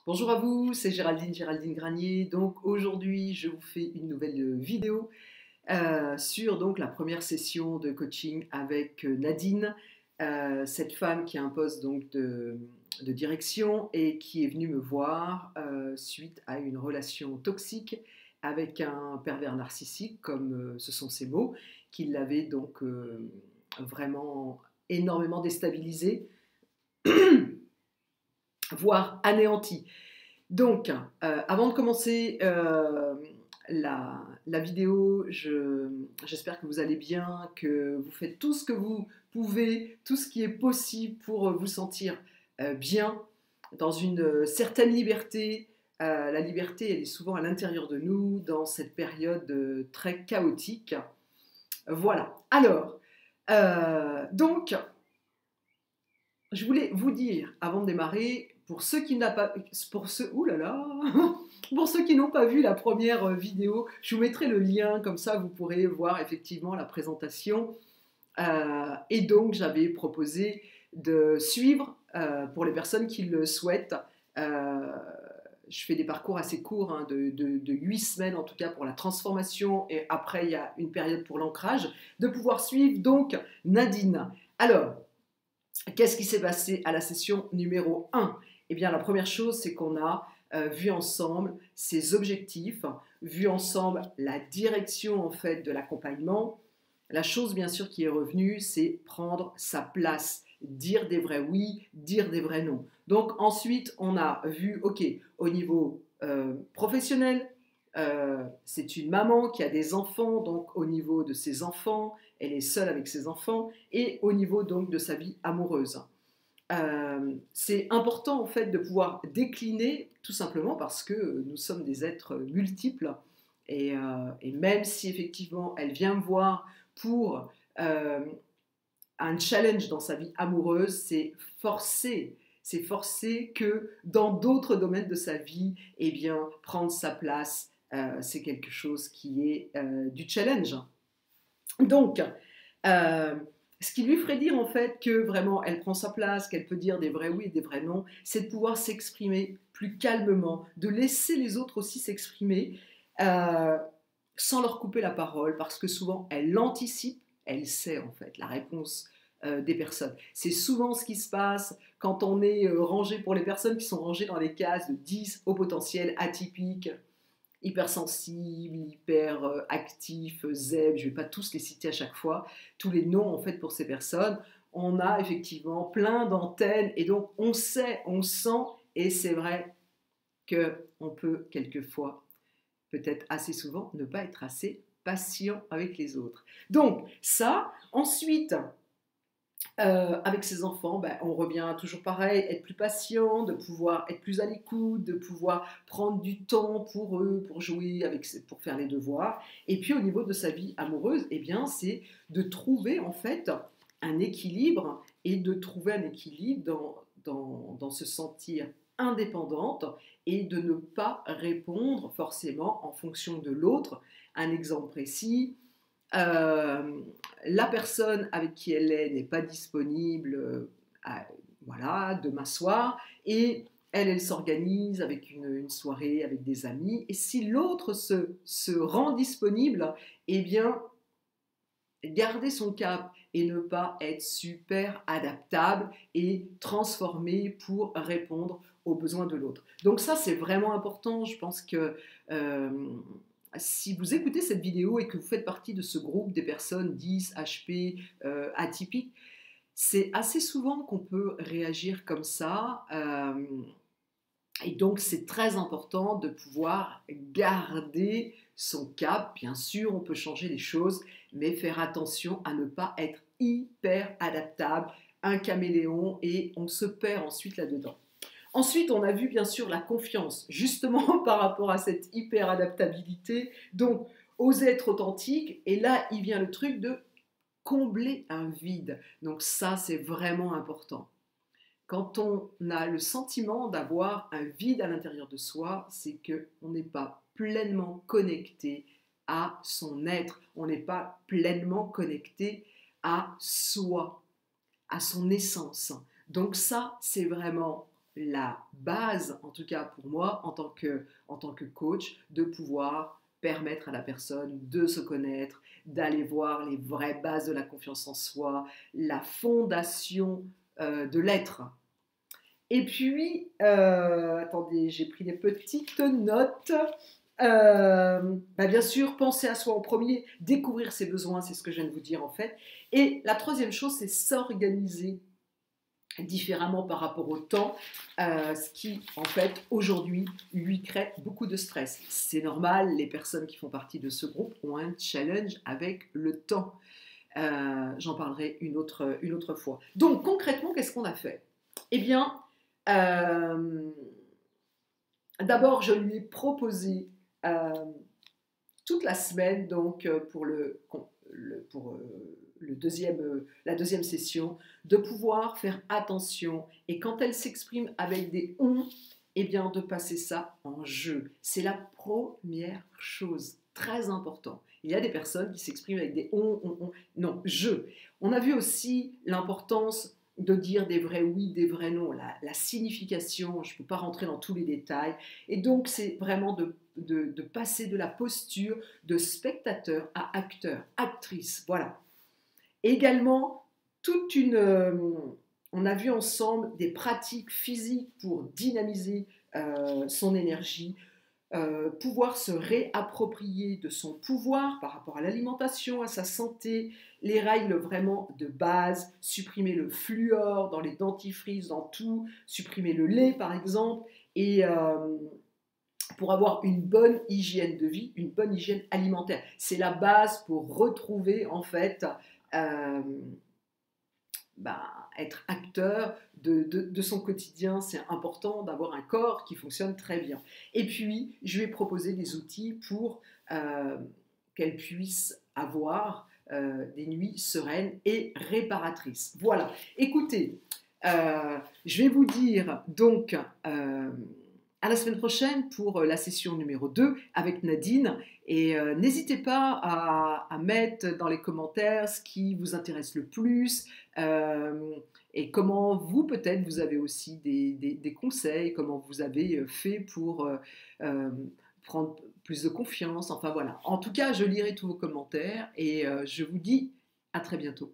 Bonjour à vous, c'est Géraldine Granier. Donc aujourd'hui, je vous fais une nouvelle vidéo sur donc la première session de coaching avec Nadine, cette femme qui a un poste donc de direction et qui est venue me voir suite à une relation toxique avec un pervers narcissique, comme ce sont ses mots, qui l'avait donc vraiment énormément déstabilisée, voire anéantie. Donc, avant de commencer la vidéo, j'espère que vous allez bien, que vous faites tout ce que vous pouvez, tout ce qui est possible pour vous sentir bien, dans une certaine liberté. La liberté, elle est souvent à l'intérieur de nous, dans cette période très chaotique. Voilà. Alors, donc, je voulais vous dire, avant de démarrer, pour ceux qui n'ont pas, pour ceux, ouh là là, pour ceux qui n'ont pas vu la première vidéo, je vous mettrai le lien, comme ça vous pourrez voir effectivement la présentation. Et donc j'avais proposé de suivre, pour les personnes qui le souhaitent, je fais des parcours assez courts, hein, de 8 semaines en tout cas pour la transformation, et après il y a une période pour l'ancrage, de pouvoir suivre donc Nadine. Alors, qu'est-ce qui s'est passé à la session numéro 1? Eh bien, la première chose, c'est qu'on a vu ensemble ses objectifs, vu ensemble la direction en fait de l'accompagnement. La chose, bien sûr, qui est revenue, c'est prendre sa place, dire des vrais oui, dire des vrais non. Donc ensuite, on a vu, ok, au niveau professionnel, c'est une maman qui a des enfants, donc au niveau de ses enfants, elle est seule avec ses enfants, et au niveau donc de sa vie amoureuse. C'est important en fait de pouvoir décliner, tout simplement parce que nous sommes des êtres multiples, et même si effectivement elle vient me voir pour un challenge dans sa vie amoureuse, c'est forcé que dans d'autres domaines de sa vie, eh bien, prendre sa place, c'est quelque chose qui est du challenge. Donc, ce qui lui ferait dire en fait que vraiment elle prend sa place, qu'elle peut dire des vrais oui et des vrais non, c'est de pouvoir s'exprimer plus calmement, de laisser les autres aussi s'exprimer sans leur couper la parole, parce que souvent elle anticipe, elle sait en fait la réponse des personnes. C'est souvent ce qui se passe quand on est rangé, pour les personnes qui sont rangées dans les cases de 10 au potentiel, atypiques, hypersensible, hyper actif, zèbre, je ne vais pas tous les citer à chaque fois, tous les noms en fait pour ces personnes. On a effectivement plein d'antennes et donc on sait, on sent, et c'est vrai qu'on peut quelquefois, peut-être assez souvent, ne pas être assez patient avec les autres. Donc ça, ensuite, avec ses enfants, ben, on revient toujours pareil, être plus patient, de pouvoir être plus à l'écoute, de pouvoir prendre du temps pour eux, pour jouer, pour faire les devoirs. Et puis au niveau de sa vie amoureuse, eh bien, c'est de trouver en fait un équilibre, et de trouver un équilibre dans se sentir indépendante et de ne pas répondre forcément en fonction de l'autre. Un exemple précis, la personne avec qui elle est n'est pas disponible, voilà, demain soir, et elle s'organise avec une soirée avec des amis, et si l'autre se rend disponible, eh bien, garder son cap et ne pas être super adaptable et transformé pour répondre aux besoins de l'autre. Donc ça, c'est vraiment important. Je pense que si vous écoutez cette vidéo et que vous faites partie de ce groupe des personnes 10, HP, atypiques, c'est assez souvent qu'on peut réagir comme ça. Et donc, c'est très important de pouvoir garder son cap. Bien sûr, on peut changer les choses, mais faire attention à ne pas être hyper adaptable, un caméléon, et on se perd ensuite là-dedans. Ensuite, on a vu bien sûr la confiance, justement par rapport à cette hyper-adaptabilité. Donc, oser être authentique, et là, il vient le truc de combler un vide. Donc ça, c'est vraiment important. Quand on a le sentiment d'avoir un vide à l'intérieur de soi, c'est qu'on n'est pas pleinement connecté à son être, on n'est pas pleinement connecté à soi, à son essence. Donc ça, c'est vraiment la base, en tout cas pour moi, en tant que coach, de pouvoir permettre à la personne de se connaître, d'aller voir les vraies bases de la confiance en soi, la fondation de l'être. Et puis, attendez, j'ai pris des petites notes. Bien sûr, penser à soi en premier, découvrir ses besoins, c'est ce que je viens de vous dire en fait. Et la troisième chose, c'est s'organiser différemment par rapport au temps, ce qui en fait aujourd'hui lui crée beaucoup de stress. C'est normal, les personnes qui font partie de ce groupe ont un challenge avec le temps. J'en parlerai une autre fois. Donc concrètement, qu'est-ce qu'on a fait? Eh bien, d'abord, je lui ai proposé toute la semaine, donc pour la deuxième session, de pouvoir faire attention et quand elle s'exprime avec des on, eh bien de passer ça en jeu. C'est la première chose, très important. Il y a des personnes qui s'expriment avec des on. Non, je. On a vu aussi l'importance de dire des vrais oui, des vrais non, la signification, je ne peux pas rentrer dans tous les détails. Et donc, c'est vraiment de passer de la posture de spectateur à acteur, actrice, voilà. Également, on a vu ensemble des pratiques physiques pour dynamiser son énergie, pouvoir se réapproprier de son pouvoir par rapport à l'alimentation, à sa santé, les règles vraiment de base, supprimer le fluor dans les dentifrices, dans tout, supprimer le lait par exemple, et pour avoir une bonne hygiène de vie, une bonne hygiène alimentaire. C'est la base pour retrouver en fait euh, être acteur de son quotidien. C'est important d'avoir un corps qui fonctionne très bien. Et puis, je lui ai proposé des outils pour qu'elle puisse avoir des nuits sereines et réparatrices. Voilà. Écoutez, je vais vous dire donc à la semaine prochaine pour la session numéro 2 avec Nadine. Et n'hésitez pas à mettre dans les commentaires ce qui vous intéresse le plus et comment vous, peut-être, vous avez aussi des conseils, comment vous avez fait pour prendre plus de confiance. Enfin voilà. En tout cas, je lirai tous vos commentaires et je vous dis à très bientôt.